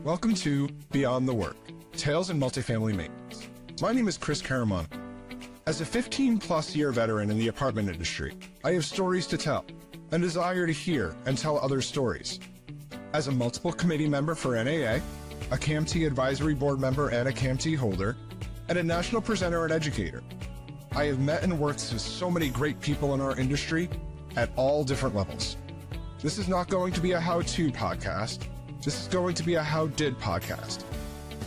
Welcome to Beyond the Work, Tales in Multifamily Maintenance. My name is Chris Caramanica. As a 15-plus year veteran in the apartment industry, I have stories to tell, and desire to hear and tell others' stories. As a multiple committee member for NAA, a CAMT advisory board member and a CAMT holder, and a national presenter and educator, I have met and worked with so many great people in our industry at all different levels. This is not going to be a how-to podcast. This is going to be a how-did podcast.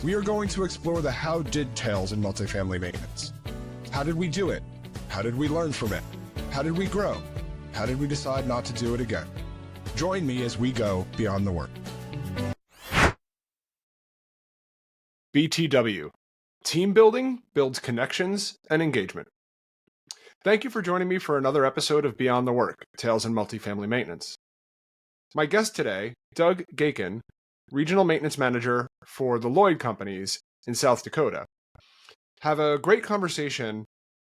We are going to explore the how-did tales in multifamily maintenance. How did we do it? How did we learn from it? How did we grow? How did we decide not to do it again? Join me as we go beyond the work. BTW. Team building builds connections and engagement. Thank you for joining me for another episode of Beyond the Work, Tales in Multifamily Maintenance. My guest today, Doug Geiken, Regional Maintenance Manager for the Lloyd Companies in South Dakota, have a great conversation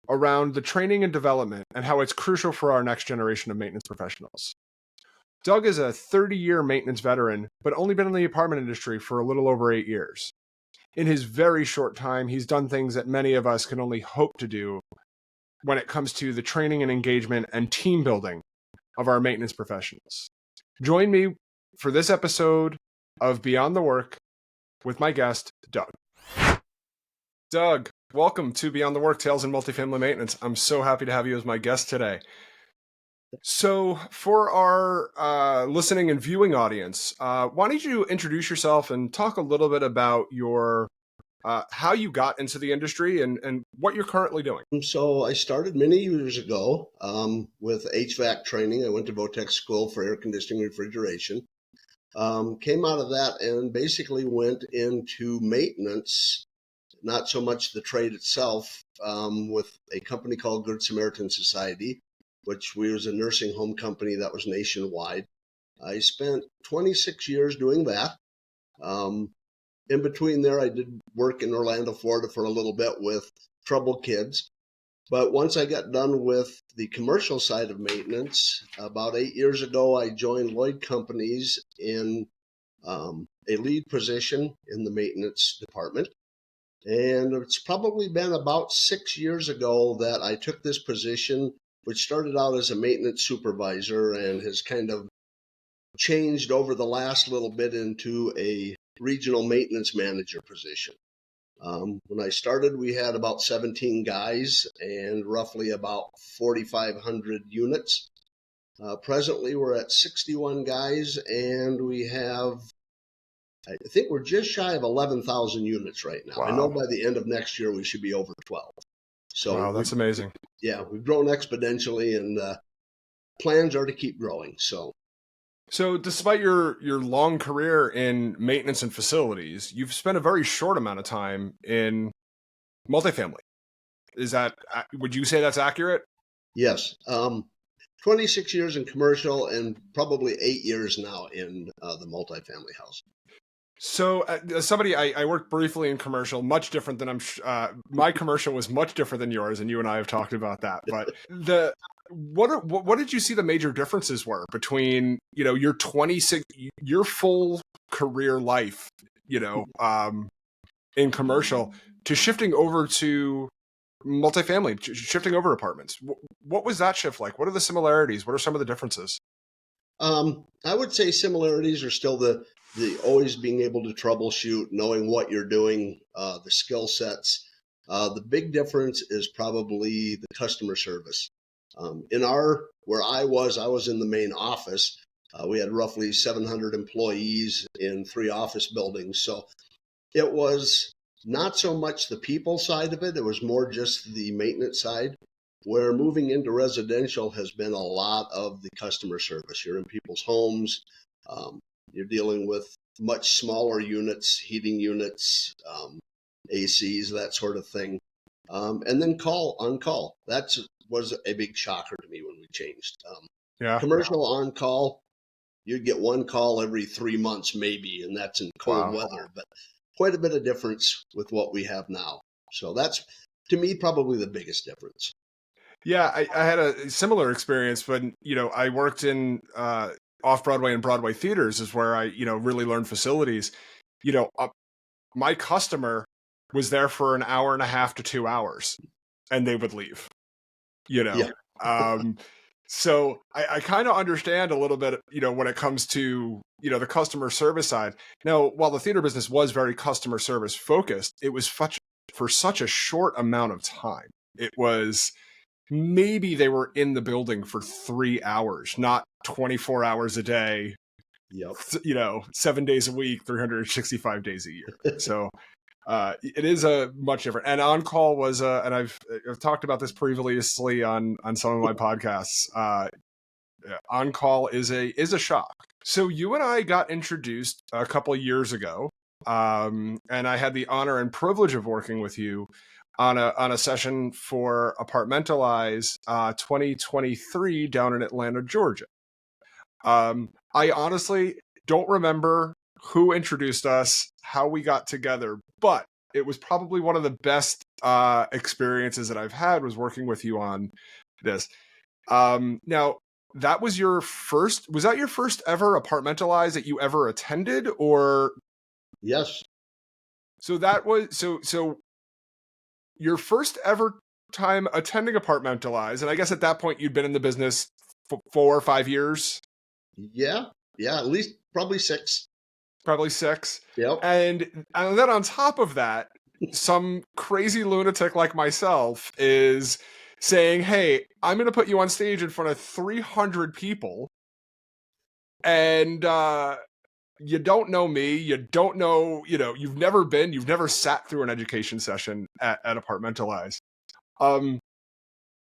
around the training and development and how it's crucial for our next generation of maintenance professionals. Doug is a 30-year maintenance veteran, but only been in the apartment industry for a little over 8 years. In his very short time, he's done things that many of us can only hope to do when it comes to the training and engagement and team building of our maintenance professionals. Join me for this episode of Beyond the Work with my guest, Doug. Doug, welcome to Beyond the Work, Tales in Multifamily Maintenance. I'm so happy to have you as my guest today. So for our listening and viewing audience, why don't you introduce yourself and talk a little bit about your how you got into the industry and what you're currently doing. So I started many years ago with HVAC training. I went to Votech School for air conditioning refrigeration. Came out of that and basically went into maintenance, not so much the trade itself, with a company called Good Samaritan Society, which was a nursing home company that was nationwide. I spent 26 years doing that. In between there, I did work in Orlando, Florida for a little bit with troubled kids. But once I got done with the commercial side of maintenance, about 8 years ago, I joined Lloyd Companies in a lead position in the maintenance department. And it's probably been about 6 years ago that I took this position, which started out as a maintenance supervisor and has kind of changed over the last little bit into a regional maintenance manager position. When I started, we had about 17 guys and roughly about 4,500 units. Presently, we're at 61 guys and we have, I think we're just shy of 11,000 units right now. Wow. I know by the end of next year, we should be over 12. So wow, that's amazing. Yeah, we've grown exponentially and plans are to keep growing. So despite your long career in maintenance and facilities, you've spent a very short amount of time in multifamily. Would you say that's accurate? Yes. 26 years in commercial and probably 8 years now in the multifamily house. So as somebody, I worked briefly in commercial, much different than my commercial was much different than yours, and you and I have talked about that. But what did you see the major differences were between, your your full career life, in commercial to shifting over to multifamily, shifting over apartments? What was that shift like? What are the similarities? What are some of the differences? I would say similarities are still the always being able to troubleshoot, knowing what you're doing, the skill sets. The big difference is probably the customer service. Where I was in the main office. We had roughly 700 employees in 3 office buildings. So it was not so much the people side of it. It was more just the maintenance side, where moving into residential has been a lot of the customer service. You're in people's homes. You're dealing with much smaller units, heating units, ACs, that sort of thing. And then on call. That was a big shocker to me when we changed. Commercial on call, you'd get one call every 3 months maybe, and that's in cold weather. But quite a bit of difference with what we have now. So that's, to me, probably the biggest difference. Yeah, I had a similar experience when, I worked in off-Broadway and Broadway theaters is where I, really learned facilities. my customer was there for an hour and a half to 2 hours and they would leave, Yeah. So I kind of understand a little bit, when it comes to, the customer service side. Now, while the theater business was very customer service focused, it was for such a short amount of time. It was maybe they were in the building for 3 hours, not 24 hours a day, Yep. 7 days a week, 365 days a year. So it is a much different. And on call was, and I've talked about this previously on some of my podcasts. On call is a shock. So you and I got introduced a couple of years ago, and I had the honor and privilege of working with you on a session for Apartmentalize 2023 down in Atlanta, Georgia. I honestly don't remember who introduced us, how we got together, but it was probably one of the best experiences that I've had was working with you on this. Now, was that your first ever Apartmentalize that you ever attended, or? Yes. So that was, so your first ever time attending Apartmentalize, and I guess at that point you'd been in the business for 4 or 5 years? Yeah, at least probably 6. Probably 6. Yep. And then on top of that, some crazy lunatic like myself is saying, hey, I'm going to put you on stage in front of 300 people. And you don't know me. You don't know, you've never sat through an education session at Apartmentalize.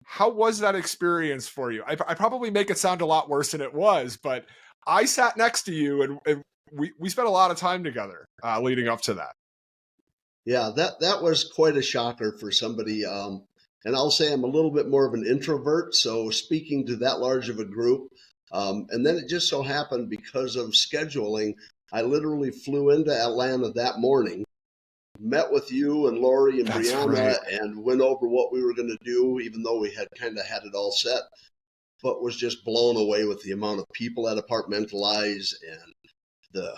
How was that experience for you? I probably make it sound a lot worse than it was, but I sat next to you and we spent a lot of time together leading up to that. Yeah, that was quite a shocker for somebody. And I'll say I'm a little bit more of an introvert, so speaking to that large of a group. And then it just so happened because of scheduling, I literally flew into Atlanta that morning, met with you and Lori and That's Brianna, right. and went over what we were going to do, even though we had kind of had it all set, but was just blown away with the amount of people at Apartmentalize and the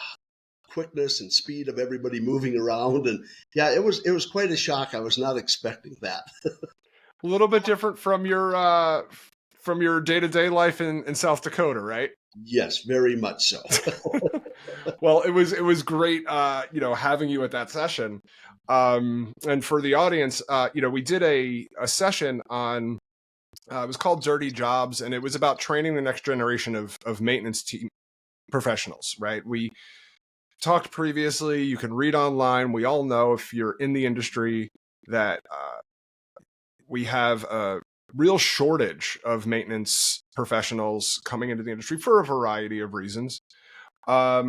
quickness and speed of everybody moving around. And yeah, it was quite a shock. I was not expecting that. A little bit different from your day-to-day life in South Dakota, right? Yes, very much so. Well, it was great, having you at that session. And for the audience, we did a session on, it was called Dirty Jobs, and it was about training the next generation of maintenance team professionals, right? We talked previously, you can read online. We all know, if you're in the industry, that we have a real shortage of maintenance professionals coming into the industry for a variety of reasons. But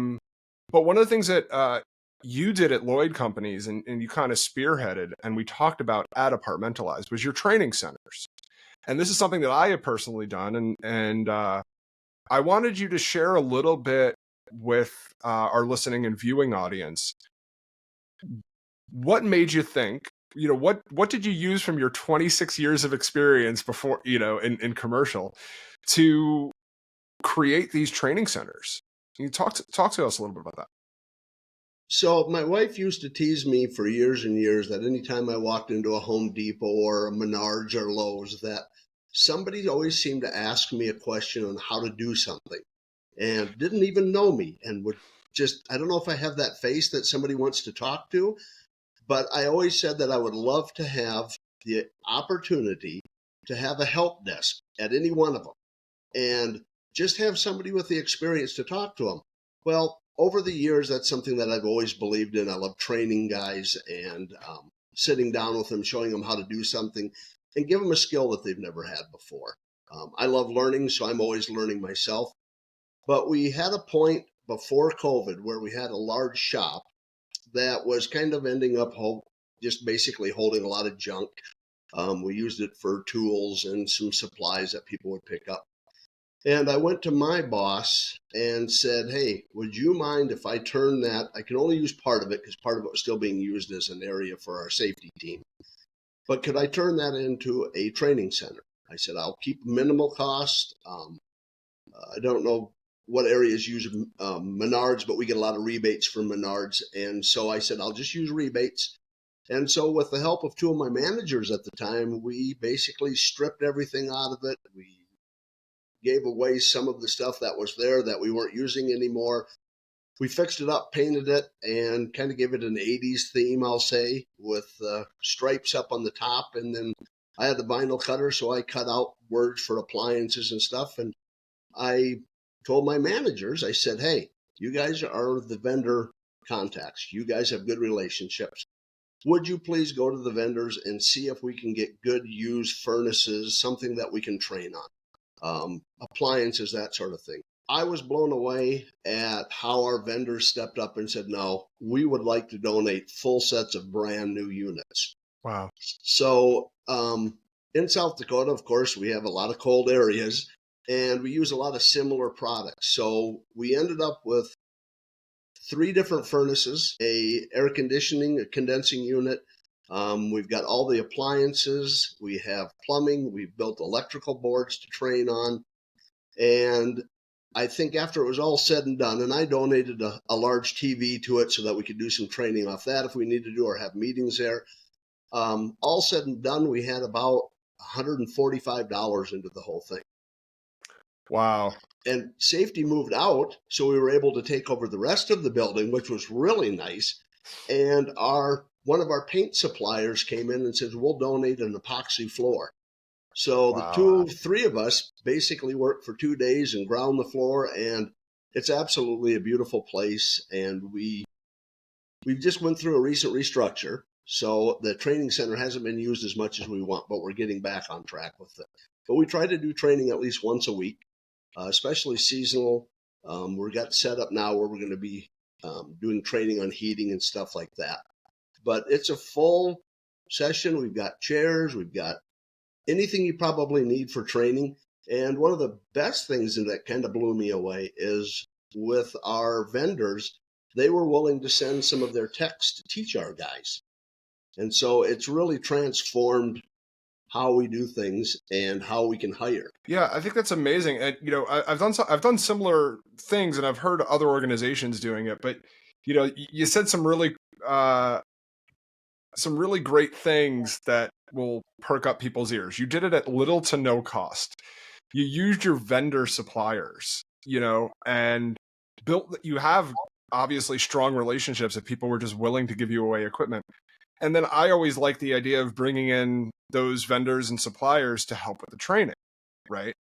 one of the things that you did at Lloyd Companies, and you kind of spearheaded, and we talked about at Apartmentalized, was your training centers. And this is something that I have personally done, and I wanted you to share a little bit with our listening and viewing audience. What made you think, what did you use from your 26 years of experience before, in commercial, to create these training centers? Can you talk to us a little bit about that? So my wife used to tease me for years and years that anytime I walked into a Home Depot or a Menards or Lowe's, that somebody always seemed to ask me a question on how to do something and didn't even know me and would just, I don't know if I have that face that somebody wants to talk to, but I always said that I would love to have the opportunity to have a help desk at any one of them and just have somebody with the experience to talk to them. Well, over the years, that's something that I've always believed in. I love training guys and sitting down with them, showing them how to do something and give them a skill that they've never had before. I love learning, so I'm always learning myself. But we had a point before COVID where we had a large shop that was kind of ending up just basically holding a lot of junk. We used it for tools and some supplies that people would pick up. And I went to my boss and said, hey, would you mind if I turn that? I can only use part of it because part of it was still being used as an area for our safety team. But could I turn that into a training center? I said, I'll keep minimal cost. I don't know what areas use Menards, but we get a lot of rebates from Menards. And so I said, I'll just use rebates. And so with the help of two of my managers at the time, we basically stripped everything out of it. We gave away some of the stuff that was there that we weren't using anymore. We fixed it up, painted it, and kind of gave it an 80s theme, I'll say, with stripes up on the top. And then I had the vinyl cutter, so I cut out words for appliances and stuff. And I told my managers, I said, hey, you guys are the vendor contacts. You guys have good relationships. Would you please go to the vendors and see if we can get good used furnaces, something that we can train on, appliances, that sort of thing. I was blown away at how our vendors stepped up and said, no, we would like to donate full sets of brand new units. Wow. So in South Dakota, of course, we have a lot of cold areas and we use a lot of similar products. So we ended up with 3 different furnaces, a air conditioning, a condensing unit. We've got all the appliances. We have plumbing. We've built electrical boards to train on. And I think after it was all said and done, and I donated a large TV to it so that we could do some training off that if we needed to or have meetings there. All said and done, we had about $145 into the whole thing. Wow. And safety moved out, so we were able to take over the rest of the building, which was really nice. And one of our paint suppliers came in and said, we'll donate an epoxy floor. So Wow. the 3 of us basically worked for 2 days and ground the floor, and it's absolutely a beautiful place. And we just went through a recent restructure, so the training center hasn't been used as much as we want, but we're getting back on track with it. But we try to do training at least once a week, especially seasonal. We're got set up now where we're going to be doing training on heating and stuff like that. But it's a full session. We've got chairs, we've got anything you probably need for training. And one of the best things that kind of blew me away is with our vendors, they were willing to send some of their techs to teach our guys. And so it's really transformed how we do things and how we can hire. Yeah, I think that's amazing. And I've done similar things, and I've heard other organizations doing it. But you said some really great things that will perk up people's ears. You did it at little to no cost. You used your vendor suppliers, and you have obviously strong relationships if people were just willing to give you away equipment. And then I always like the idea of bringing in those vendors and suppliers to help with the training, right?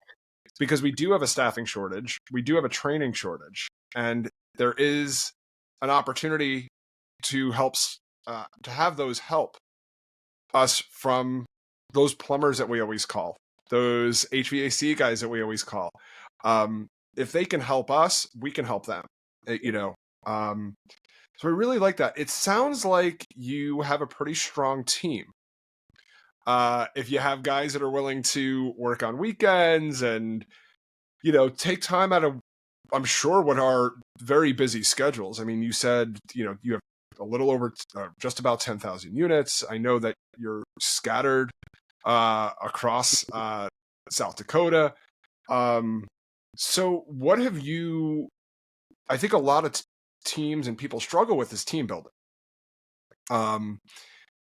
Because we do have a staffing shortage, we do have a training shortage, and there is an opportunity to have those help us from those plumbers that we always call, those HVAC guys that we always call. If they can help us, we can help them, so I really like that. It sounds like you have a pretty strong team. If you have guys that are willing to work on weekends and, take time out of, I'm sure, what are very busy schedules. I mean, you said, you have a little over just about 10,000 units. I know that you're scattered across South Dakota. So what have you, I think a lot of teams and people struggle with this team building.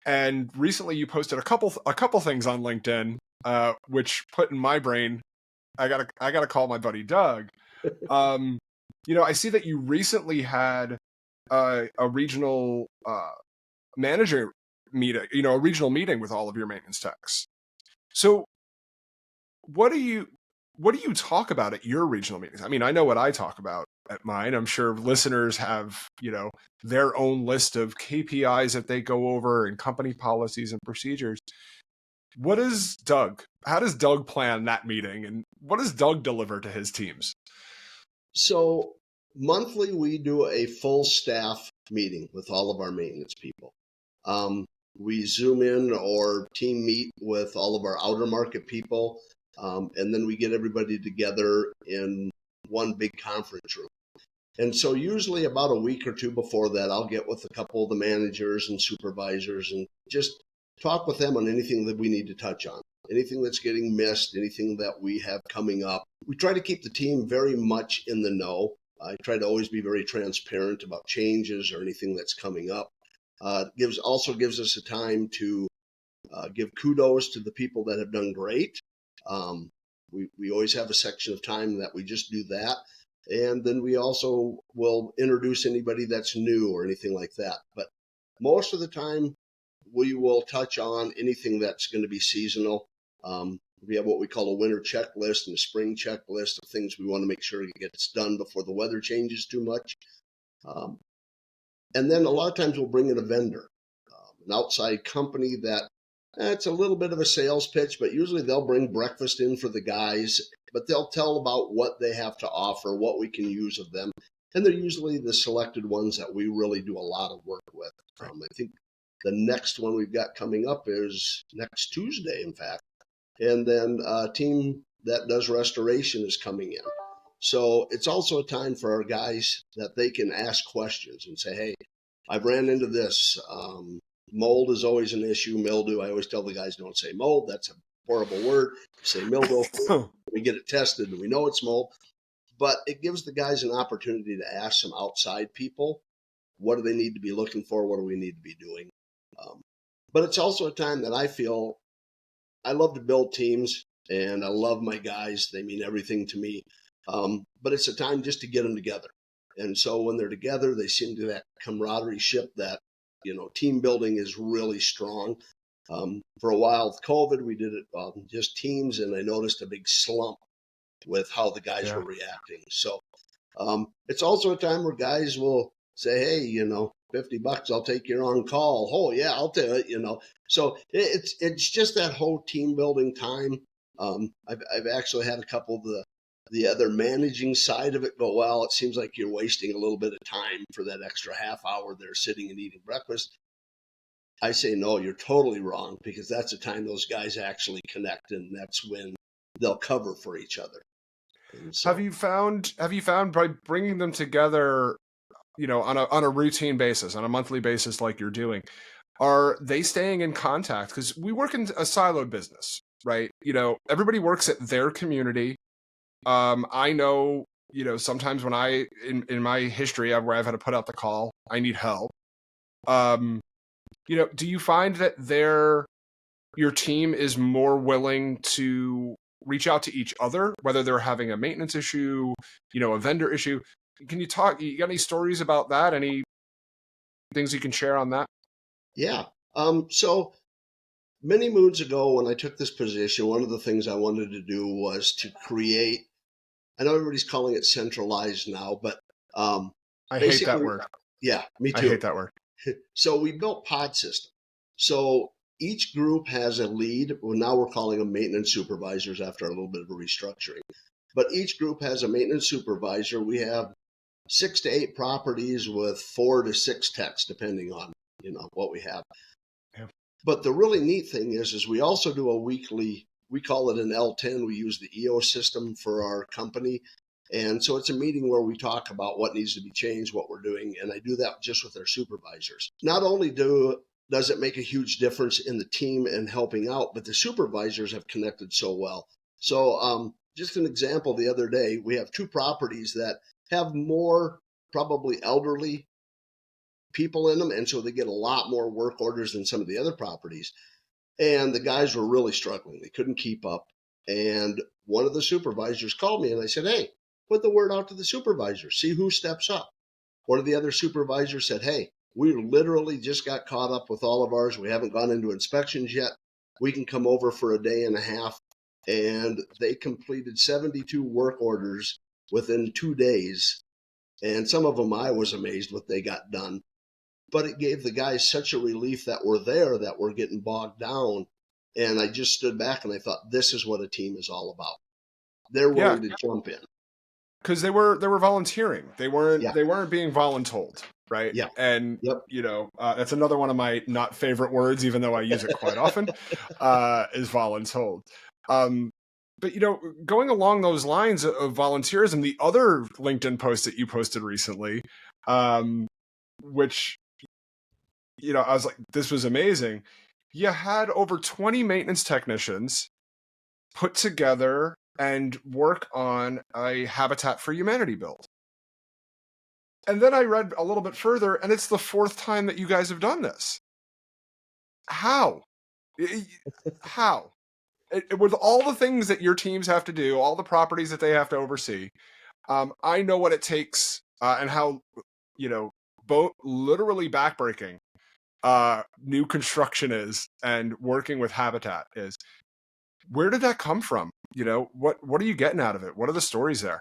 And recently you posted a couple things on LinkedIn, which put in my brain, I gotta call my buddy Doug. I see that you recently had a regional manager meeting, a regional meeting with all of your maintenance techs. So what do you talk about at your regional meetings? I mean, I know what I talk about at mine. I'm sure listeners have, their own list of KPIs that they go over and company policies and procedures. How does Doug plan that meeting, and what does Doug deliver to his teams? So monthly, we do a full staff meeting with all of our maintenance people. We Zoom in or team meet with all of our outer market people. And then we get everybody together in one big conference room. And so usually about a week or 2 before that, I'll get with a couple of the managers and supervisors and just talk with them on anything that we need to touch on. anything that's getting missed, anything that we have coming up. We try to keep the team very much in the know. I try to always be very transparent about changes or anything that's coming up. Also gives us a time to give kudos to the people that have done great. We always have a section of time that we just do that. And then we also will introduce anybody that's new or anything like that. But most of the time, we will touch on anything that's going to be seasonal. We have what we call a winter checklist and a spring checklist of things we want to make sure it gets done before the weather changes too much. And then a lot of times we'll bring in a vendor, an outside company that it's a little bit of a sales pitch, but usually they'll bring breakfast in for the guys, but they'll tell about what they have to offer, what we can use of them. And they're usually the selected ones that we really do a lot of work with. I think the next one we've got coming up is next Tuesday, in fact. And then a team that does restoration is coming in. So it's also a time for our guys that they can ask questions and say, hey, I've ran into this. Mold is always an issue. Mildew, I always tell the guys, don't say mold. That's a horrible word. Say mildew. We get it tested and we know it's mold. But it gives the guys an opportunity to ask some outside people, what do they need to be looking for? What do we need to be doing? But it's also a time that I feel I love to build teams and I love my guys. They mean everything to me. But it's a time just to get them together. And so when they're together, they seem to that camaraderie ship that, team building is really strong. For a while with COVID, we did it just teams, and I noticed a big slump with how the guys were reacting. So it's also a time where guys will say, hey, $50, I'll take your on call. Oh yeah, I'll tell it, So it's just that whole team building time. I've actually had a couple of the other managing side of it go, well, it seems like you're wasting a little bit of time for that extra half hour they're sitting and eating breakfast. I say, no, you're totally wrong, because that's the time those guys actually connect, and that's when they'll cover for each other. So, Have you found by bringing them together, on a routine basis, on a monthly basis, like you're doing, are they staying in contact? Because we work in a siloed business, right? Everybody works at their community. I know, sometimes when in my history where I've had to put out the call, I need help. Do you find that your team is more willing to reach out to each other, whether they're having a maintenance issue, a vendor issue? Can you talk? You got any stories about that? Any things you can share on that? Yeah. So many moons ago, when I took this position, one of the things I wanted to do was to create, I know everybody's calling it centralized now, but I hate that word. Yeah, me too. I hate that word. So we built pod system. So each group has a lead. Well, now we're calling them maintenance supervisors after a little bit of a restructuring. But each group has a maintenance supervisor. We have 6 to 8 properties with 4 to 6 techs, depending on what we have. Yeah. But the really neat thing is we also do a weekly. We call it an L10. We use the EO system for our company. And so it's a meeting where we talk about what needs to be changed, what we're doing. And I do that just with our supervisors. Not only does it make a huge difference in the team and helping out, but the supervisors have connected so well. So just an example, the other day, we have 2 properties that have more probably elderly people in them. And so they get a lot more work orders than some of the other properties. And the guys were really struggling. They couldn't keep up. And one of the supervisors called me and I said, hey, put the word out to the supervisors, see who steps up. One of the other supervisors said, hey, we literally just got caught up with all of ours. We haven't gone into inspections yet. We can come over for a day and a half. And they completed 72 work orders within 2 days. And some of them, I was amazed what they got done. But it gave the guys such a relief that we're there, that we're getting bogged down. And I just stood back and I thought, this is what a team is all about. They're willing to jump in. Because they were volunteering. They weren't being voluntold, right? Yeah. And that's another one of my not favorite words, even though I use it quite often, is voluntold. But going along those lines of volunteerism, the other LinkedIn post that you posted recently, which I was like, this was amazing. You had over 20 maintenance technicians put together and work on a Habitat for Humanity build. And then I read a little bit further, and it's the fourth time that you guys have done this. How? How? With all the things that your teams have to do, all the properties that they have to oversee, I know what it takes and how, both literally backbreaking new construction is and working with Habitat is. Where did that come from? What are you getting out of it? What are the stories there?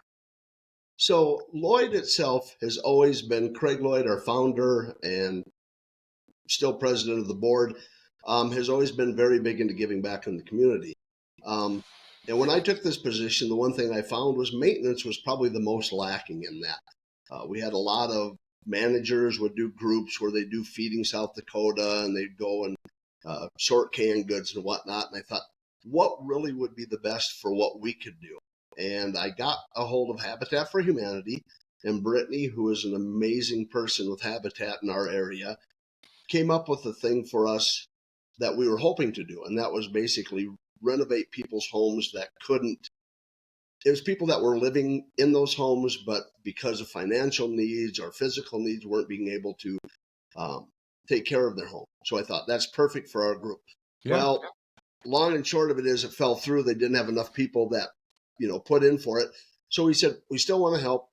So Lloyd itself has always been, Craig Lloyd, our founder and still president of the board, has always been very big into giving back in the community. And when I took this position, the one thing I found was maintenance was probably the most lacking in that. We had a lot of managers would do groups where they do Feeding South Dakota, and they'd go and sort canned goods and whatnot. And I thought, what really would be the best for what we could do? And I got a hold of Habitat for Humanity, and Brittany, who is an amazing person with Habitat in our area, came up with a thing for us that we were hoping to do. And that was basically renovate people's homes that couldn't. It was people that were living in those homes, but because of financial needs or physical needs, weren't being able to take care of their home. So I thought that's perfect for our group. Yeah. Well, long and short of it is it fell through. They didn't have enough people that, put in for it. So we said, we still want to help.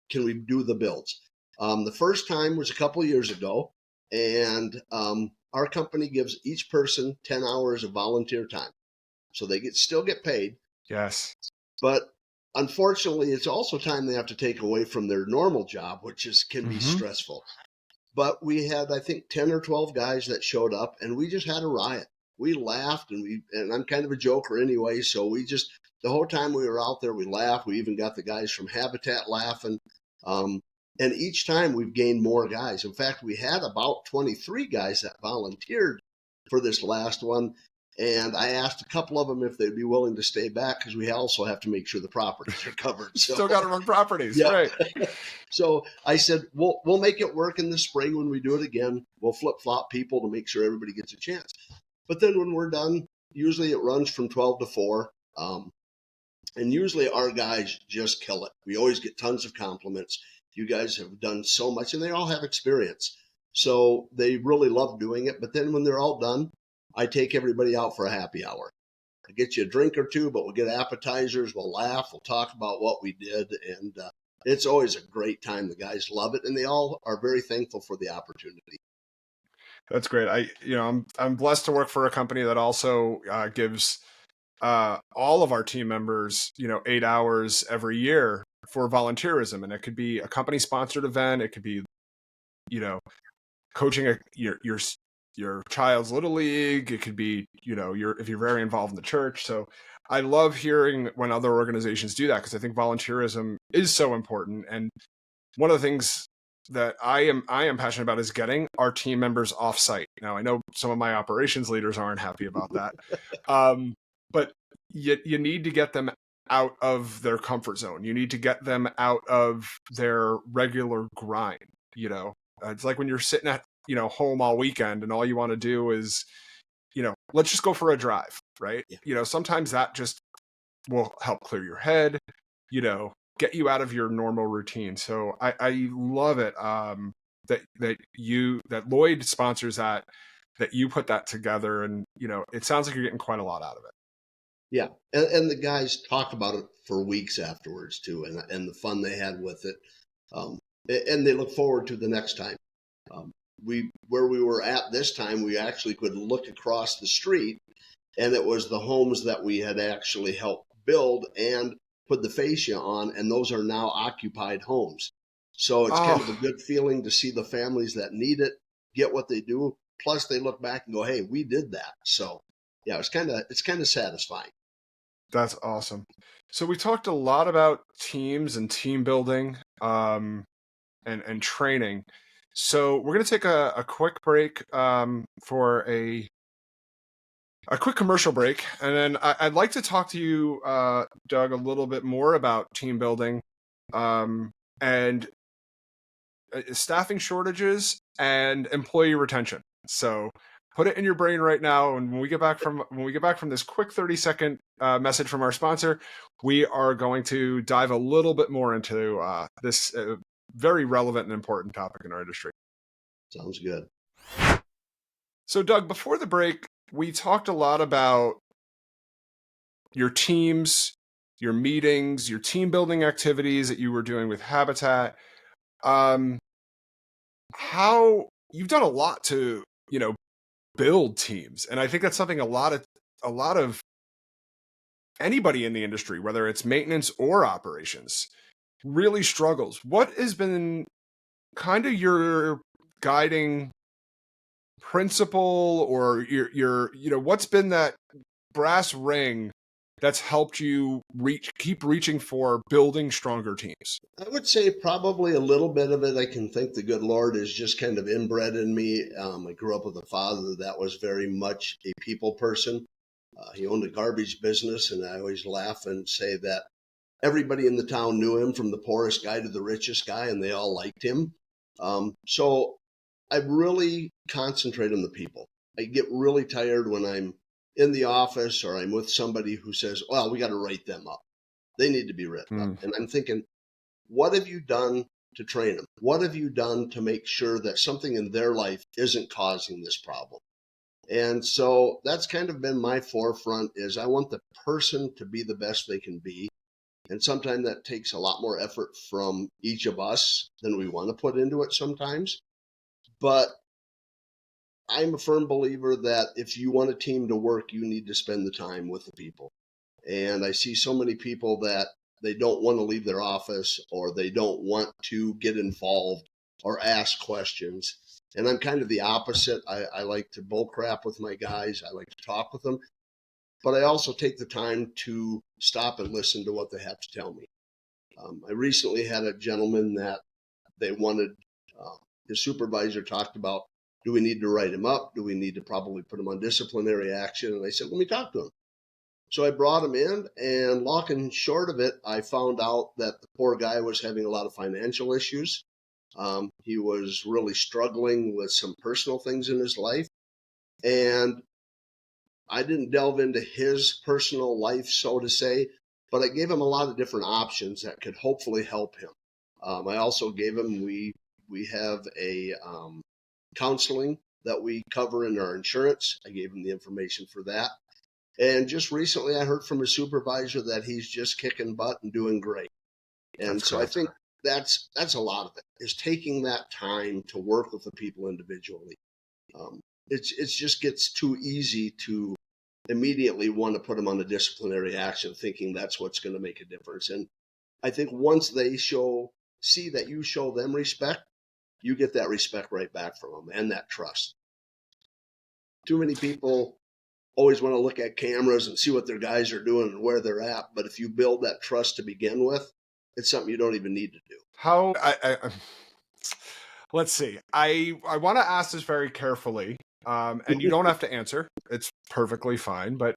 Can we do the builds? The first time was a couple of years ago, and our company gives each person 10 hours of volunteer time. So they still get paid. Yes. But unfortunately, it's also time they have to take away from their normal job, which can be stressful. But we had, I think, 10 or 12 guys that showed up, and we just had a riot. We laughed, and I'm kind of a joker anyway, so the whole time we were out there, we laughed. We even got the guys from Habitat laughing. And each time we've gained more guys. In fact, we had about 23 guys that volunteered for this last one. And I asked a couple of them if they'd be willing to stay back, because we also have to make sure the properties are covered. So, still got to run properties, yeah. Right? So I said, we'll make it work in the spring when we do it again. We'll flip-flop people to make sure everybody gets a chance. But then when we're done, usually it runs from 12 to 4. And usually our guys just kill it. We always get tons of compliments. You guys have done so much, and they all have experience. So they really love doing it. But then when they're all done, I take everybody out for a happy hour. I get you a drink or two, but we'll get appetizers. We'll laugh. We'll talk about what we did. And it's always a great time. The guys love it, and they all are very thankful for the opportunity. That's great. I'm blessed to work for a company that also gives all of our team members, 8 hours every year for volunteerism. And it could be a company sponsored event. It could be, coaching your child's little league. It could be, if you're very involved in the church. So I love hearing when other organizations do that, because I think volunteerism is so important. And one of the things that I am passionate about is getting our team members off site. Now, I know some of my operations leaders aren't happy about that. But you need to get them out of their comfort zone. You need to get them out of their regular grind. It's like when you're sitting at, home all weekend and all you want to do is, let's just go for a drive, right? Yeah. Sometimes that just will help clear your head, get you out of your normal routine. So I love it that Lloyd sponsors that you put that together, and it sounds like you're getting quite a lot out of it. Yeah, and the guys talk about it for weeks afterwards too, and the fun they had with it, and they look forward to the next time. Where we were at this time, we actually could look across the street, and it was the homes that we had actually helped build and put the fascia on, and those are now occupied homes. So it's kind of a good feeling to see the families that need it get what they do. Plus, they look back and go, "Hey, we did that." So, yeah, it's kind of satisfying. That's awesome. So we talked a lot about teams and team building, and training. So we're going to take a quick break for a quick commercial break, and then I'd like to talk to you, Doug, a little bit more about team building and staffing shortages and employee retention. So put it in your brain right now. And when we get back from this quick 30-second message from our sponsor, we are going to dive a little bit more into this very relevant and important topic in our industry. Sounds good. So, Doug, before the break, we talked a lot about your teams, your meetings, your team building activities that you were doing with Habitat. How you've done a lot to, build teams. And I think that's something a lot of anybody in the industry, whether it's maintenance or operations, really struggles. What has been kind of your guiding principle, or your what's been that brass ring that's helped you keep reaching for building stronger teams? I would say probably a little bit of it. I can think the good Lord is just kind of inbred in me. I grew up with a father that was very much a people person. He owned a garbage business, and I always laugh and say that everybody in the town knew him, from the poorest guy to the richest guy, and they all liked him. So I really concentrate on the people. I get really tired when I'm in the office or I'm with somebody who says, well, we got to write them up. They need to be written up. And I'm thinking, what have you done to train them? What have you done to make sure that something in their life isn't causing this problem? And so that's kind of been my forefront, is I want the person to be the best they can be. And sometimes that takes a lot more effort from each of us than we want to put into it sometimes. But I'm a firm believer that if you want a team to work, you need to spend the time with the people. And I see so many people that they don't want to leave their office, or they don't want to get involved or ask questions. And I'm kind of the opposite. I like to bull crap with my guys. I like to talk with them. But I also take the time to stop and listen to what they have to tell me. I recently had a gentleman that they wanted, his supervisor talked about, do we need to write him up? Do we need to probably put him on disciplinary action? And I said, let me talk to him. So I brought him in, and long and short of it, I found out that the poor guy was having a lot of financial issues. He was really struggling with some personal things in his life. And I didn't delve into his personal life, so to say, but I gave him a lot of different options that could hopefully help him. I also gave him, we have a counseling that we cover in our insurance. I gave him the information for that. And just recently I heard from his supervisor that he's just kicking butt and doing great. And that's so correct. I think that's a lot of it, is taking that time to work with the people individually. It just gets too easy to immediately want to put them on a disciplinary action, thinking that's what's going to make a difference. And I think once they see that you show them respect, you get that respect right back from them, and that trust. Too many people always want to look at cameras and see what their guys are doing and where they're at. But if you build that trust to begin with, it's something you don't even need to do. Let's see. I want to ask this very carefully, and you don't have to answer. It's perfectly fine. But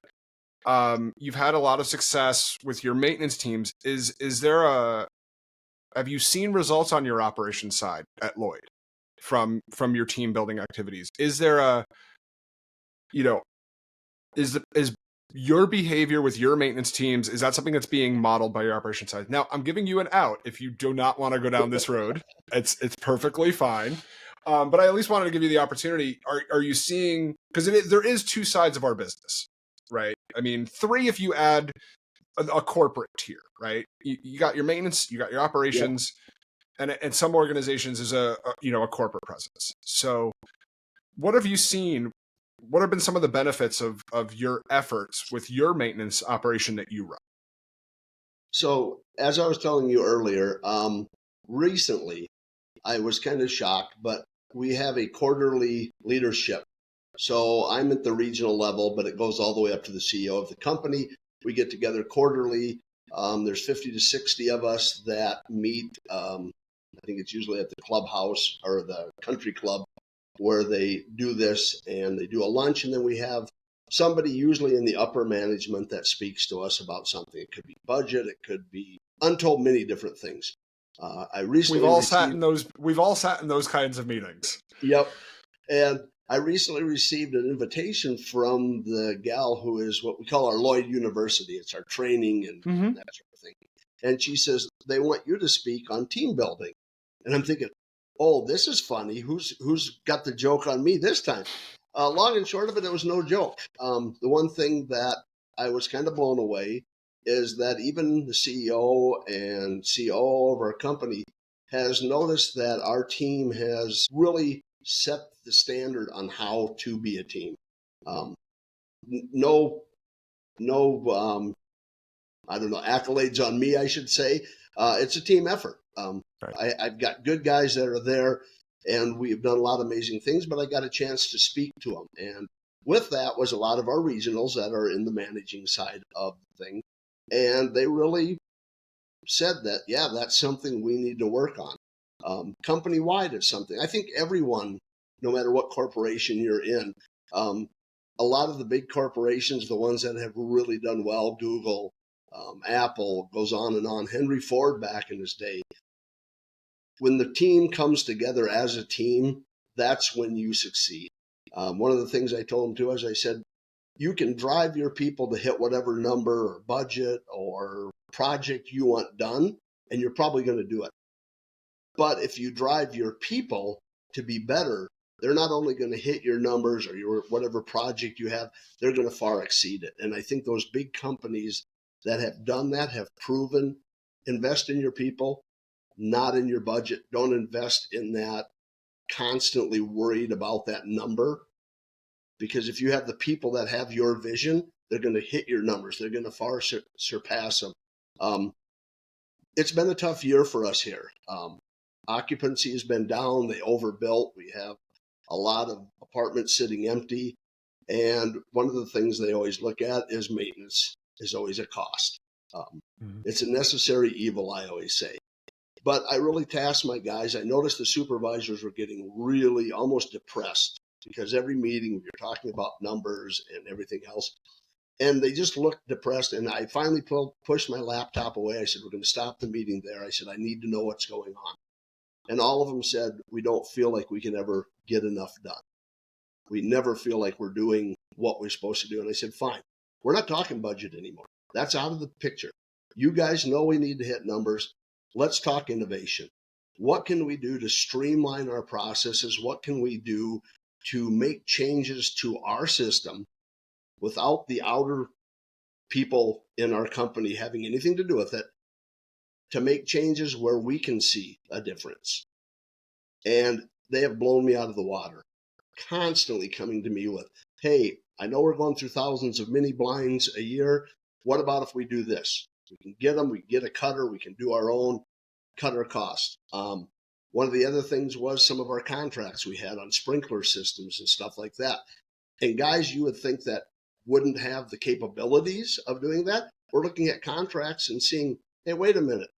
you've had a lot of success with your maintenance teams. Have you seen results on your operations side at Lloyd from your team building activities? Is there is your behavior with your maintenance teams, is that something that's being modeled by your operations side? Now, I'm giving you an out if you do not want to go down this road. It's perfectly fine. But I at least wanted to give you the opportunity. Are you seeing, because there is two sides of our business, right? I mean, three if you add a corporate tier, right? You got your maintenance, you got your operations, and some organizations is a corporate presence. So what have you seen? What have been some of the benefits of your efforts with your maintenance operation that you run? So as I was telling you earlier, recently I was kind of shocked, but we have a quarterly leadership. So I'm at the regional level, but it goes all the way up to the CEO of the company. We get together quarterly. There's 50 to 60 of us that meet. I think it's usually at the clubhouse or the country club where they do this, and they do a lunch. And then we have somebody usually in the upper management that speaks to us about something. It could be budget. It could be untold many different things. I recently we've all sat in those kinds of meetings. Yep. And I recently received an invitation from the gal who is what we call our Lloyd University. It's our training and that sort of thing. And she says, they want you to speak on team building. And I'm thinking, oh, this is funny. Who's got the joke on me this time? Long and short of it, it was no joke. The one thing that I was kind of blown away is that even the CEO and COO of our company has noticed that our team has really set the standard on how to be a team. No, I don't know, accolades on me, I should say. It's a team effort. Right. I've got good guys that are there, and we've done a lot of amazing things, but I got a chance to speak to them. And with that was a lot of our regionals that are in the managing side of the thing. And they really said that, yeah, that's something we need to work on. Company-wide is something. I think everyone, no matter what corporation you're in, a lot of the big corporations, the ones that have really done well, Google, Apple, goes on and on. Henry Ford back in his day. When the team comes together as a team, that's when you succeed. One of the things I told him too, as I said, you can drive your people to hit whatever number or budget or project you want done, and you're probably going to do it. But if you drive your people to be better, they're not only going to hit your numbers or your whatever project you have, they're going to far exceed it. And I think those big companies that have done that have proven, invest in your people, not in your budget. Don't invest in that constantly worried about that number. Because if you have the people that have your vision, they're going to hit your numbers. They're going to far surpass them. It's been a tough year for us here. Occupancy has been down. They overbuilt. We have a lot of apartments sitting empty. And one of the things they always look at is maintenance is always a cost. It's a necessary evil, I always say. But I really tasked my guys. I noticed the supervisors were getting really almost depressed because every meeting you're talking about numbers and everything else. And they just looked depressed. And I finally pushed my laptop away. I said, we're going to stop the meeting there. I said, I need to know what's going on. And all of them said, we don't feel like we can ever get enough done. We never feel like we're doing what we're supposed to do. And I said, fine, we're not talking budget anymore. That's out of the picture. You guys know we need to hit numbers. Let's talk innovation. What can we do to streamline our processes? What can we do to make changes to our system without the outer people in our company having anything to do with it, to make changes where we can see a difference? And they have blown me out of the water, constantly coming to me with, hey, I know we're going through thousands of mini blinds a year. What about if we do this? We can get them, we can get a cutter, we can do our own, cut our costs. One of the other things was some of our contracts we had on sprinkler systems and stuff like that. And guys, you would think that wouldn't have the capabilities of doing that. We're looking at contracts and seeing, hey, wait a minute,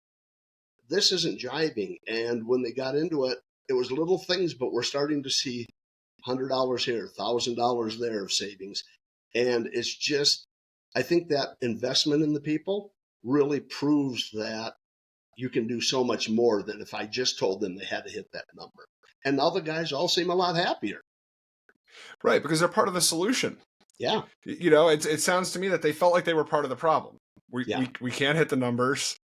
this isn't jiving. And when they got into it, it was little things, but we're starting to see $100 here, $1,000 there of savings. And it's just, I think that investment in the people really proves that you can do so much more than if I just told them they had to hit that number. And now the guys all seem a lot happier. Right, because they're part of the solution. Yeah. You know, it sounds to me that they felt like they were part of the problem. We can't hit the numbers.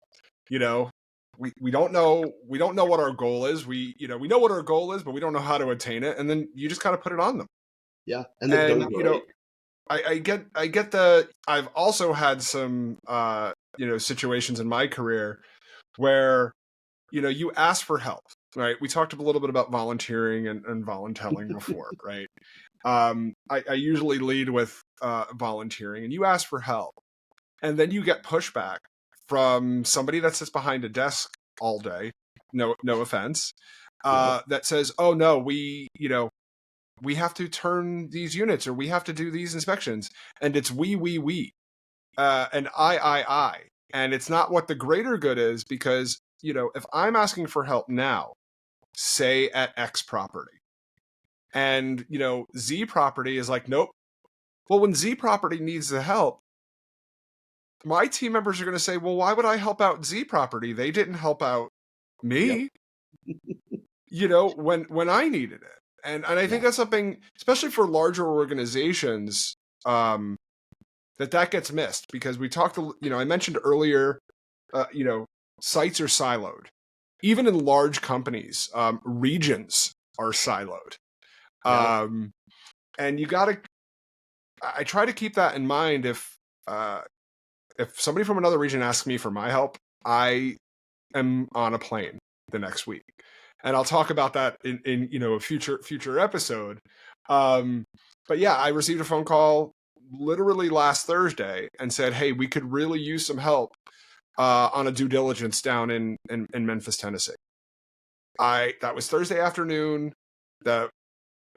You know, we don't know what our goal is. We know what our goal is, but we don't know how to attain it. And then you just kind of put it on them. Yeah, and they've done great. You know, I get I've also had some situations in my career where you ask for help, right? We talked a little bit about volunteering and voluntelling before, right? I usually lead with volunteering, and you ask for help, and then you get pushback from somebody that sits behind a desk all day. No offense. That says, "Oh no, we have to turn these units, or we have to do these inspections," and it's we, and I, and it's not what the greater good is, because if I'm asking for help now, say at X property, and Z property is like, nope. Well, when Z property needs the help, my team members are going to say, well, why would I help out Z property? They didn't help out me. Yep. When I needed it. And I think that's something, especially for larger organizations, that gets missed, because we talked, I mentioned earlier, sites are siloed. Even in large companies, regions are siloed. Yeah. And I try to keep that in mind. If somebody from another region asks me for my help, I am on a plane the next week. And I'll talk about that in a future episode. But yeah, I received a phone call literally last Thursday and said, hey, we could really use some help on a due diligence down in Memphis, Tennessee. That was Thursday afternoon. I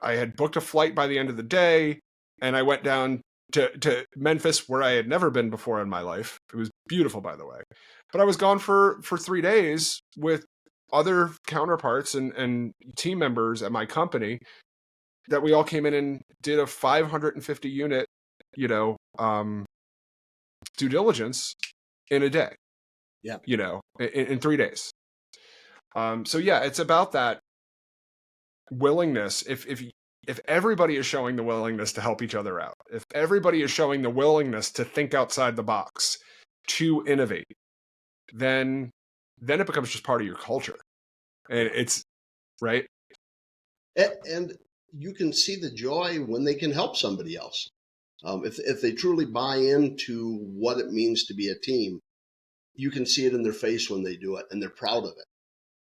had booked a flight by the end of the day, and I went down to Memphis, where I had never been before in my life. It was beautiful, by the way. But I was gone for 3 days with other counterparts and team members at my company, that we all came in and did a 550 unit, due diligence in a day. Yeah. In 3 days. So yeah, it's about that willingness. If everybody is showing the willingness to help each other out, if everybody is showing the willingness to think outside the box, to innovate, then it becomes just part of your culture. And it's right. And you can see the joy when they can help somebody else. If they truly buy into what it means to be a team, you can see it in their face when they do it, and they're proud of it.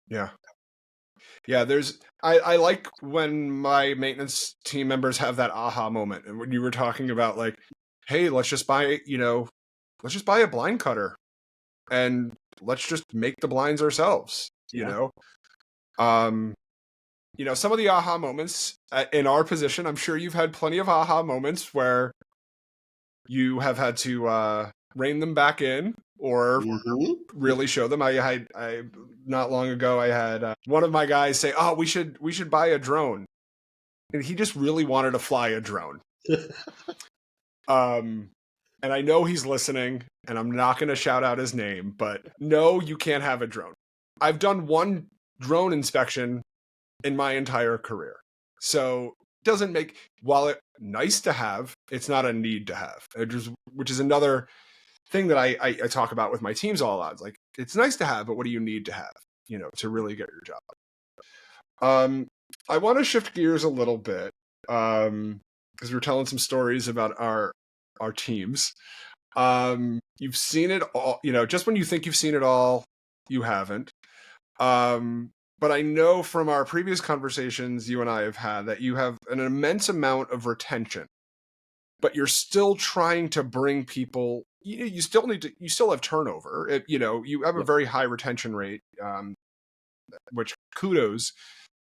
Yeah. Yeah, I like when my maintenance team members have that aha moment. And when you were talking about, like, hey, let's just buy a blind cutter and let's just make the blinds ourselves, Yeah. Some of the aha moments in our position, I'm sure you've had plenty of aha moments where you have had to rein them back in, or really show them. I not long ago, I had one of my guys say, "Oh, we should buy a drone," and he just really wanted to fly a drone. And I know he's listening, and I'm not going to shout out his name, but no, you can't have a drone. I've done one drone inspection in my entire career, so while it's nice to have, it's not a need to have. Which is another thing that I talk about with my teams all out. It's like, it's nice to have, but what do you need to have, to really get your job? I want to shift gears a little bit, because we're telling some stories about our teams. You've seen it all, just when you think you've seen it all, you haven't. But I know from our previous conversations you and I have had that you have an immense amount of retention, but you're still trying to bring people. You still have turnover. You have a very high retention rate, which kudos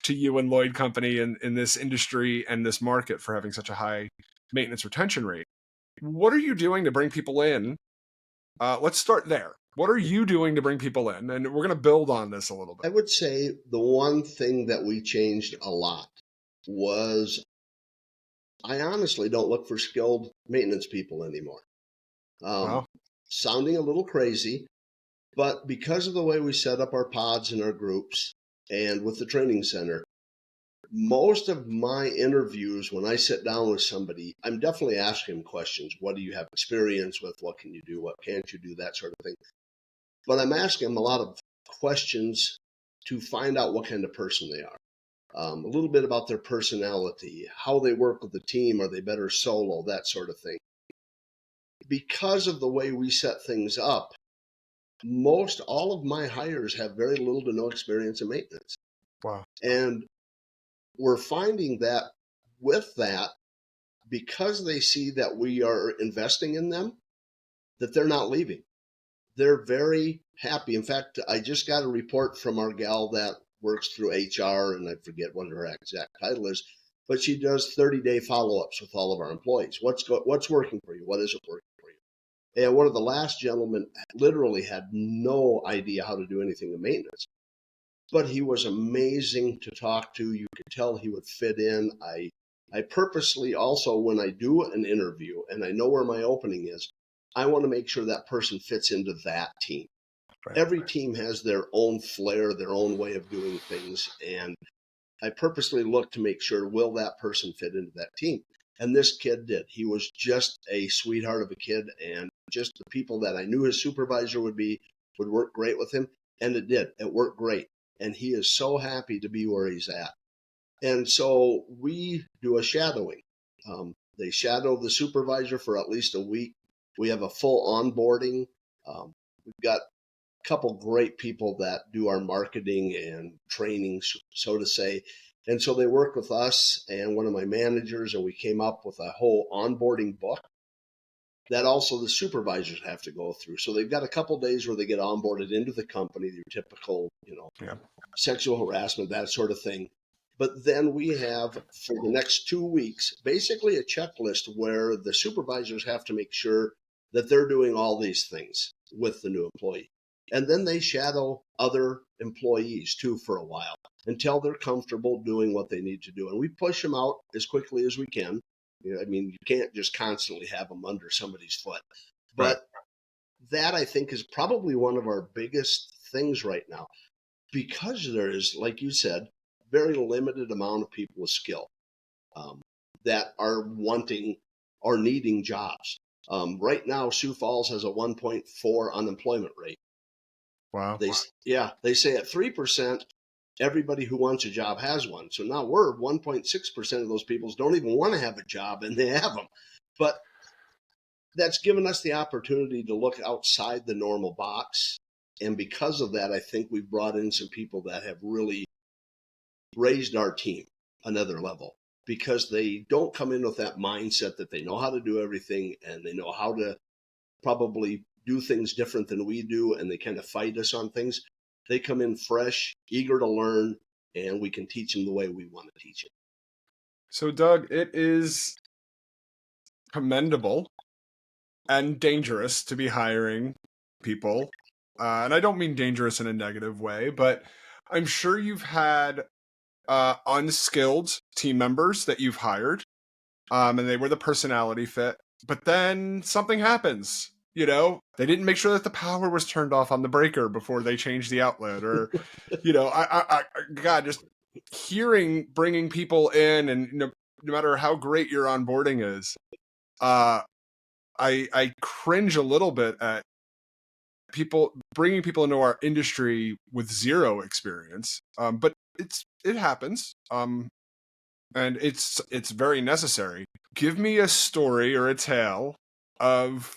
to you and Lloyd Company in this industry and this market for having such a high maintenance retention rate. What are you doing to bring people in? Let's start there. What are you doing to bring people in? And we're going to build on this a little bit. I would say the one thing that we changed a lot was, I honestly don't look for skilled maintenance people anymore. Wow. Sounding a little crazy, but because of the way we set up our pods and our groups and with the training center, most of my interviews, when I sit down with somebody, I'm definitely asking them questions. What do you have experience with? What can you do? What can't you do? That sort of thing. But I'm asking them a lot of questions to find out what kind of person they are. A little bit about their personality, how they work with the team, are they better solo, that sort of thing. Because of the way we set things up, most all of my hires have very little to no experience in maintenance. Wow. And we're finding that with that, because they see that we are investing in them, that they're not leaving. They're very happy. In fact, I just got a report from our gal that works through HR, and I forget what her exact title is, but she does 30-day follow-ups with all of our employees. What's working for you? What isn't working for you? And one of the last gentlemen literally had no idea how to do anything in maintenance, but he was amazing to talk to. You could tell he would fit in. I purposely also, when I do an interview and I know where my opening is, I want to make sure that person fits into that team. Right. Every team has their own flair, their own way of doing things. And I purposely looked to make sure, will that person fit into that team? And this kid did. He was just a sweetheart of a kid, and just the people that I knew his supervisor would work great with him. And it did. It worked great. And he is so happy to be where he's at. And so we do a shadowing. They shadow the supervisor for at least a week. We have a full onboarding. We've got a couple great people that do our marketing and training, so to say. And so they worked with us and one of my managers, and we came up with a whole onboarding book that also the supervisors have to go through. So they've got a couple days where they get onboarded into the company, your typical, sexual harassment, that sort of thing. But then we have, for the next 2 weeks, basically a checklist where the supervisors have to make sure that they're doing all these things with the new employee. And then they shadow other employees too for a while until they're comfortable doing what they need to do. And we push them out as quickly as we can. I mean, you can't just constantly have them under somebody's foot. But that, I think, is probably one of our biggest things right now, because there is, like you said, very limited amount of people with skill that are wanting or needing jobs. Right now, Sioux Falls has a 1.4 unemployment rate. Wow. They say at 3%, everybody who wants a job has one. So now we're 1.6% of those people don't even want to have a job, and they have them. But that's given us the opportunity to look outside the normal box. And because of that, I think we've brought in some people that have really raised our team another level, because they don't come in with that mindset that they know how to do everything and they know how to probably do things different than we do, and they kind of fight us on things. They come in fresh, eager to learn, and we can teach them the way we want to teach it. So, Doug, it is commendable and dangerous to be hiring people. And I don't mean dangerous in a negative way, but I'm sure you've had unskilled team members that you've hired, and they were the personality fit. But then something happens. They didn't make sure that the power was turned off on the breaker before they changed the outlet, or, God, just bringing people in, and no matter how great your onboarding is, I cringe a little bit at bringing people into our industry with zero experience. But it happens. And it's very necessary. Give me a story or a tale of,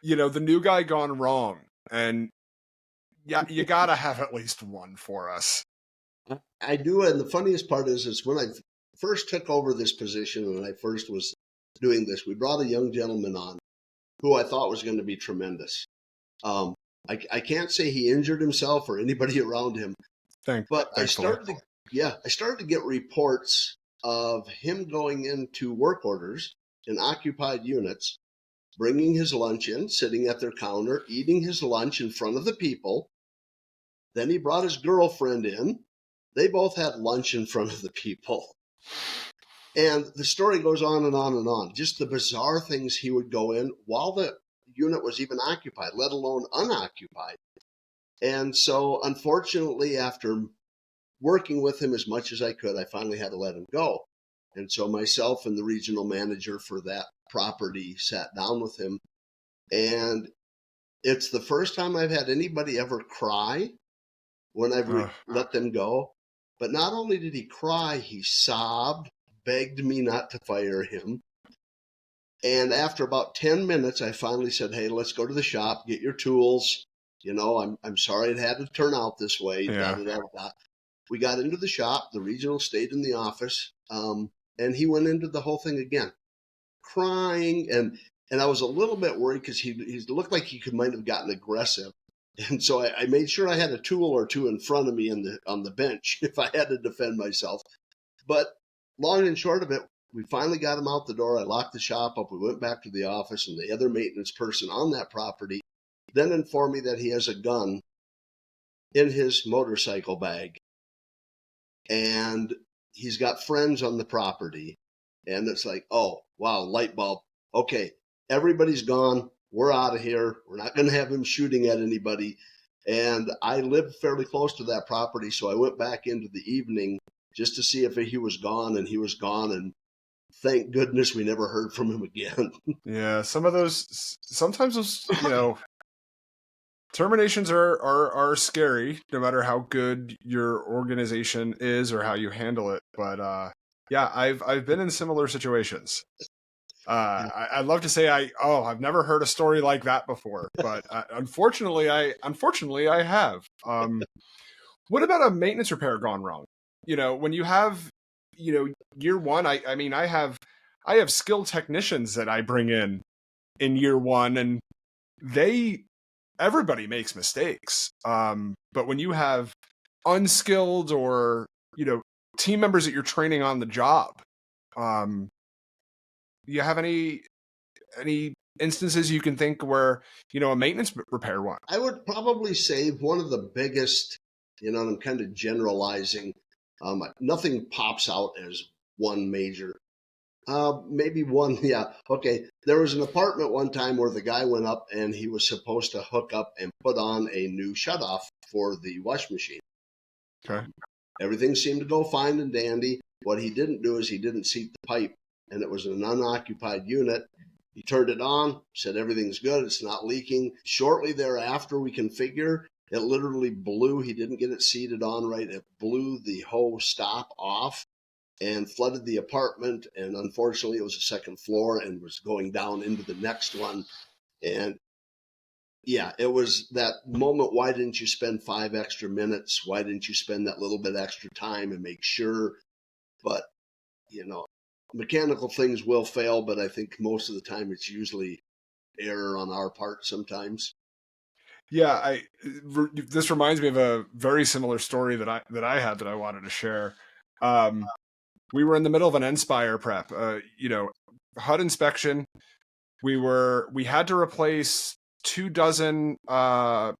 the new guy gone wrong, and you gotta have at least one for us. I do, and the funniest part is when I first took over this position and I first was doing this, we brought a young gentleman on who I thought was going to be tremendous. I can't say he injured himself or anybody around him, but I started to get reports of him going into work orders in occupied units, bringing his lunch in, sitting at their counter, eating his lunch in front of the people. Then he brought his girlfriend in. They both had lunch in front of the people. And the story goes on and on and on. Just the bizarre things he would go in while the unit was even occupied, let alone unoccupied. And so, unfortunately, after working with him as much as I could, I finally had to let him go. And so myself and the regional manager for that property sat down with him. And it's the first time I've had anybody ever cry when I've let them go. But not only did he cry, he sobbed, begged me not to fire him. And after about 10 minutes, I finally said, hey, let's go to the shop, get your tools. I'm sorry it had to turn out this way. Yeah. We got into the shop. The regional stayed in the office. And he went into the whole thing again, crying. And I was a little bit worried because he looked like he might have gotten aggressive. And so I made sure I had a tool or two in front of me on the bench if I had to defend myself. But long and short of it, we finally got him out the door. I locked the shop up. We went back to the office, and the other maintenance person on that property then informed me that he has a gun in his motorcycle bag. And he's got friends on the property. And it's like, oh, wow, light bulb. Okay, everybody's gone. We're out of here. We're not going to have him shooting at anybody. And I lived fairly close to that property, so I went back into the evening just to see if he was gone, and he was gone. And thank goodness we never heard from him again. Yeah, sometimes those, terminations are scary, no matter how good your organization is or how you handle it. But yeah, I've been in similar situations. I'd love to say I've never heard a story like that before, but unfortunately I have. What about a maintenance repair gone wrong? When you have, year one, I mean, I have skilled technicians that I bring in year one, and everybody makes mistakes. But when you have unskilled or, team members that you're training on the job, do you have any instances you can think where, a maintenance repair one? I would probably say one of the biggest, and I'm kind of generalizing, nothing pops out as one major. Maybe one, yeah. Okay. There was an apartment one time where the guy went up and he was supposed to hook up and put on a new shutoff for the wash machine. Okay. Everything seemed to go fine and dandy. What he didn't do is he didn't seat the pipe, and it was an unoccupied unit. He turned it on, said everything's good, it's not leaking. Shortly thereafter, we configure. It literally blew. He didn't get it seated on right. It blew the whole stop off and flooded the apartment. And unfortunately, it was a second floor and was going down into the next one. And yeah, it was that moment. Why didn't you spend 5 extra minutes? Why didn't you spend that little bit extra time and make sure? But, mechanical things will fail, but I think most of the time it's usually error on our part sometimes. Yeah, this reminds me of a very similar story that I had that I wanted to share. We were in the middle of an Nspire prep, HUD inspection. We had to replace 24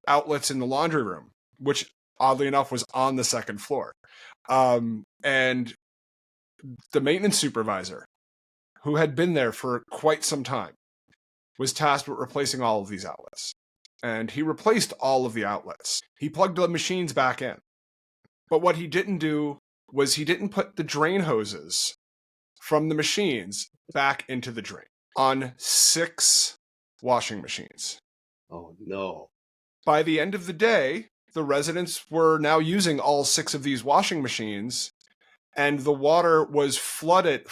outlets in the laundry room, which oddly enough was on the second floor. And the maintenance supervisor, who had been there for quite some time, was tasked with replacing all of these outlets. And he replaced all of the outlets. He plugged the machines back in. But what he didn't do was he didn't put the drain hoses from the machines back into the drain on 6 washing machines. Oh, no. By the end of the day, the residents were now using all 6 of these washing machines, and the water was flooded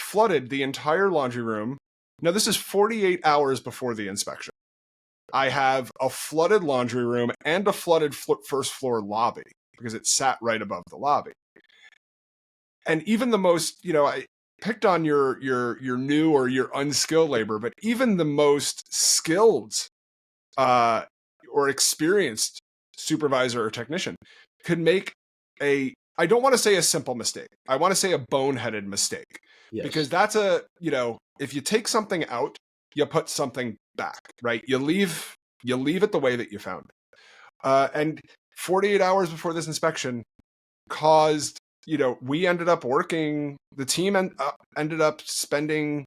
the entire laundry room. Now, this is 48 hours before the inspection. I have a flooded laundry room and a flooded first floor lobby because it sat right above the lobby. And even the most, I picked on your new or your unskilled labor, but even the most skilled or experienced supervisor or technician could make I don't want to say a simple mistake. I want to say a boneheaded mistake. Yes. Because that's if you take something out, you put something back, right? You leave it the way that you found it. And 48 hours before this inspection caused, we ended up working, the team ended up spending,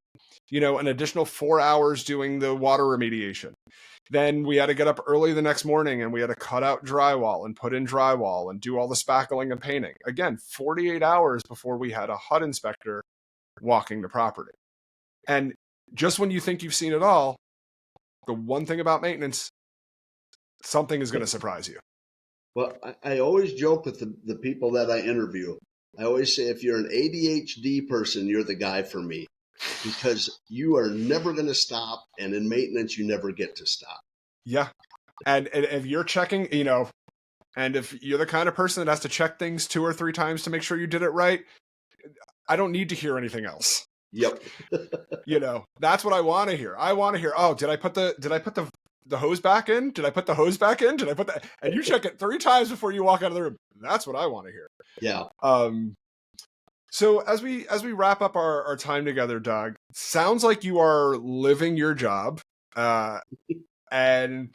an additional 4 hours doing the water remediation. Then we had to get up early the next morning and we had to cut out drywall and put in drywall and do all the spackling and painting. Again, 48 hours before we had a HUD inspector walking the property. And just when you think you've seen it all, the one thing about maintenance, something is going to surprise you. Well, I always joke with the people that I interview. I always say, if you're an ADHD person, you're the guy for me, because you are never going to stop. And in maintenance, you never get to stop. Yeah. And if you're checking, and if you're the kind of person that has to check things 2 or 3 times to make sure you did it right, I don't need to hear anything else. Yep. That's what I want to hear. I want to hear, did I put the hose back in? Did I put the hose back in? Did I put that? And you check it 3 times before you walk out of the room. That's what I want to hear. Yeah. So as we wrap up our time together, Doug, sounds like you are living your job. And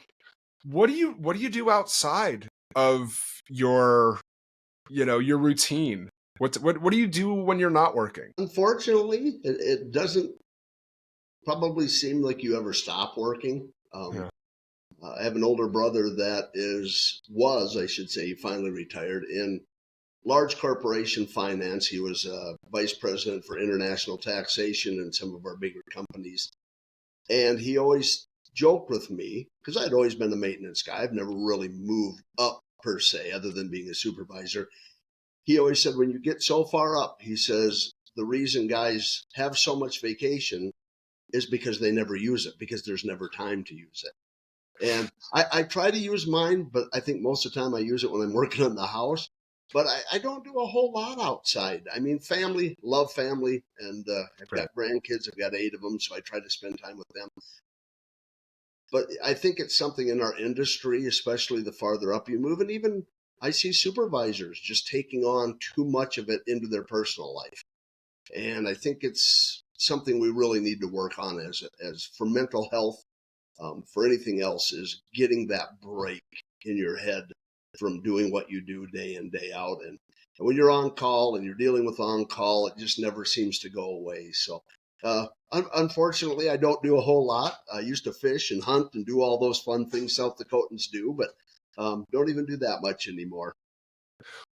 what do you do outside of your routine? What do you do when you're not working? Unfortunately, it doesn't probably seem like you ever stop working. I have an older brother that he finally retired, and large corporation finance. He was vice president for international taxation in some of our bigger companies. And he always joked with me, because I'd always been a maintenance guy. I've never really moved up per se, other than being a supervisor. He always said, when you get so far up, he says, the reason guys have so much vacation is because they never use it, because there's never time to use it. And I try to use mine, but I think most of the time I use it when I'm working on the house. But I don't do a whole lot outside. I mean, family, love family, and I've got grandkids. I've got 8 of them, so I try to spend time with them. But I think it's something in our industry, especially the farther up you move, and even I see supervisors just taking on too much of it into their personal life. And I think it's something we really need to work on as for mental health. For anything else, is getting that break in your head from doing what you do day in, day out. And when you're on call and you're dealing with on call, it just never seems to go away. So unfortunately, I don't do a whole lot. I used to fish and hunt and do all those fun things South Dakotans do, but don't even do that much anymore.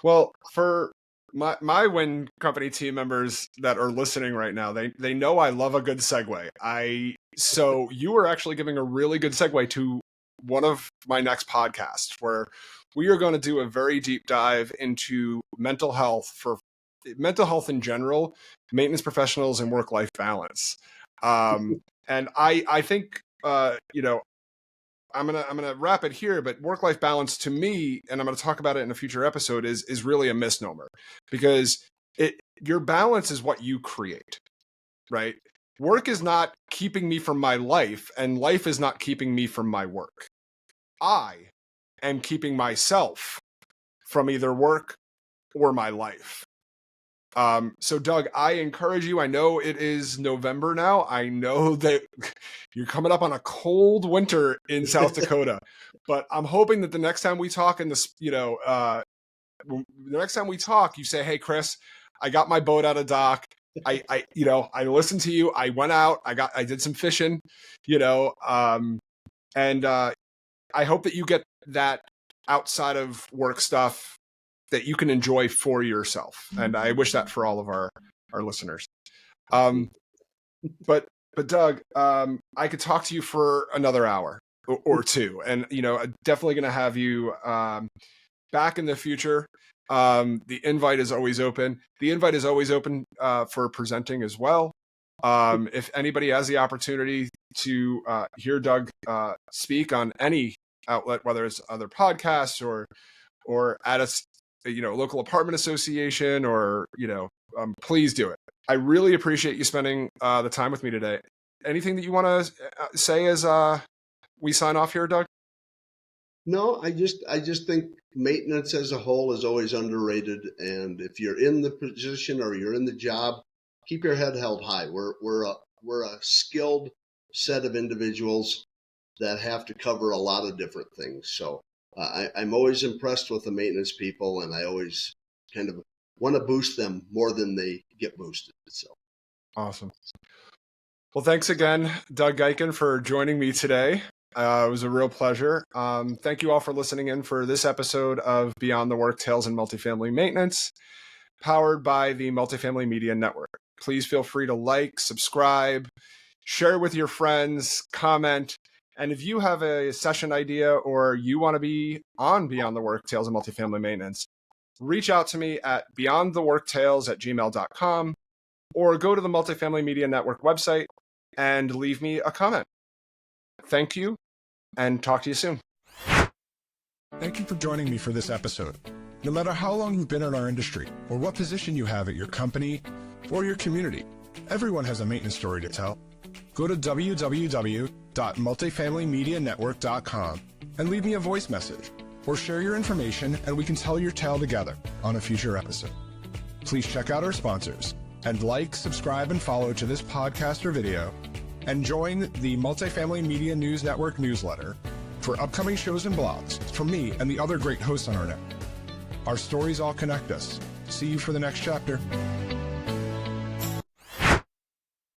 Well, for my Win Company team members that are listening right now, they know I love a good segue. So you were actually giving a really good segue to one of my next podcasts, where we are going to do a very deep dive into mental health in general, maintenance professionals, and work-life balance. And I think I'm gonna wrap it here, but work-life balance to me, and I'm gonna talk about it in a future episode, is really a misnomer, because your balance is what you create, right? Work is not keeping me from my life, and life is not keeping me from my work. I am keeping myself from either work or my life. So Doug, I encourage you. I know it is November now. I know that you're coming up on a cold winter in South Dakota, but I'm hoping that the next time we talk the next time we talk, you say, "Hey, Chris, I got my boat out of dock. I listened to you. I went out. I did some fishing, and I hope that you get that outside of work stuff that you can enjoy for yourself. And I wish that for all of our listeners. But Doug, I could talk to you for another hour or two, and definitely going to have you back in the future. The invite is always open. The invite is always open for presenting as well. If anybody has the opportunity to hear Doug speak on any outlet, whether it's other podcasts or at a local apartment association, or please do it. I really appreciate you spending the time with me today. Anything that you want to say as we sign off here, Doug? No, I just think maintenance as a whole is always underrated. And if you're in the position or you're in the job, keep your head held high. We're a skilled set of individuals that have to cover a lot of different things. So I'm always impressed with the maintenance people, and I always kind of want to boost them more than they get boosted. So awesome. Well, thanks again, Doug Geiken, for joining me today. It was a real pleasure. Thank you all for listening in for this episode of Beyond the Work, Tales in Multifamily Maintenance, powered by the Multifamily Media Network. Please feel free to like, subscribe, share with your friends, comment. And if you have a session idea or you want to be on Beyond the Work, Tales in Multifamily Maintenance, reach out to me at beyondtheworktales@gmail.com, or go to the Multifamily Media Network website and leave me a comment. Thank you, and talk to you soon. Thank you for joining me for this episode. No matter how long you've been in our industry, or what position you have at your company or your community, everyone has a maintenance story to tell. Go to www.multifamilymedianetwork.com and leave me a voice message, or share your information and we can tell your tale together on a future episode. Please check out our sponsors and like, subscribe, and follow to this podcast or video, and join the Multifamily Media News Network newsletter for upcoming shows and blogs from me and the other great hosts on our network. Our stories all connect us. See you for the next chapter.